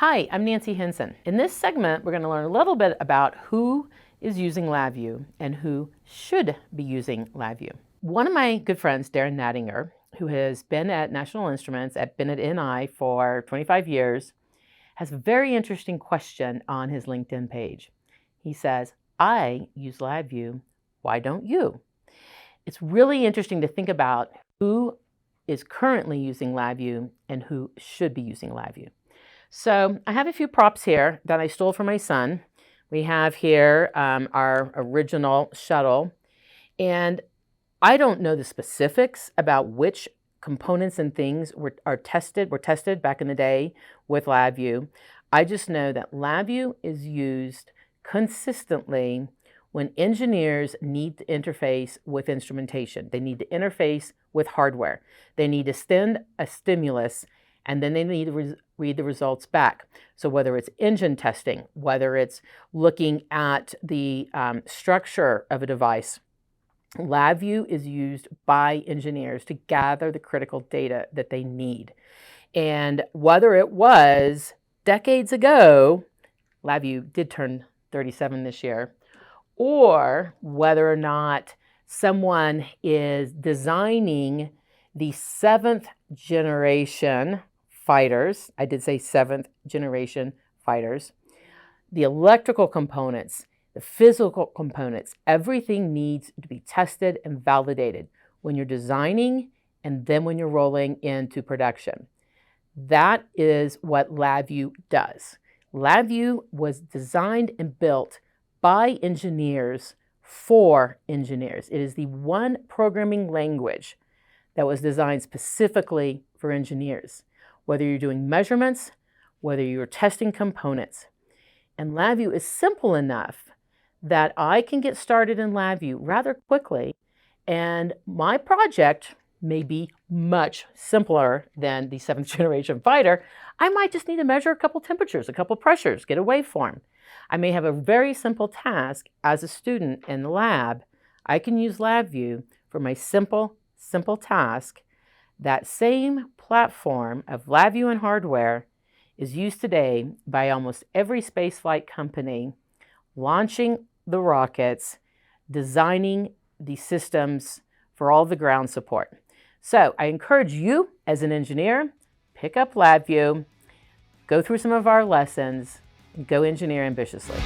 Hi, I'm Nancy Hinson. In this segment, we're going to learn a little bit about who is using LabVIEW and who should be using LabVIEW. One of my good friends, Darren Nattinger, who has been at National Instruments at Bennett NI for 25 years, has a very interesting question on his LinkedIn page. He says, I use LabVIEW, why don't you? It's really interesting to think about who is currently using LabVIEW and who should be using LabVIEW. So I have a few props here that I stole from my son. We have here our original shuttle, and I don't know the specifics about which components and things were tested back in the day with LabVIEW. I just know that LabVIEW is used consistently when engineers need to interface with instrumentation. They need to interface with hardware. They need to send a stimulus, and then they need to read the results back. So whether it's engine testing, whether it's looking at the structure of a device, LabVIEW is used by engineers to gather the critical data that they need. And whether it was decades ago, LabVIEW did turn 37 this year, or whether or not someone is designing the 7th generation fighters, I did say 7th generation fighters, the electrical components, the physical components, everything needs to be tested and validated when you're designing and then when you're rolling into production. That is what LabVIEW does. LabVIEW was designed and built by engineers for engineers. It is the one programming language that was designed specifically for engineers, whether you're doing measurements, whether you're testing components. And LabVIEW is simple enough that I can get started in LabVIEW rather quickly, and my project may be much simpler than the 7th generation fighter. I might just need to measure a couple temperatures, a couple pressures, get a waveform. I may have a very simple task as a student in the lab. I can use LabVIEW for my simple task. That same platform of LabVIEW and hardware is used today by almost every spaceflight company, launching the rockets, designing the systems for all the ground support. So I encourage you as an engineer, pick up LabVIEW, go through some of our lessons, and go engineer ambitiously.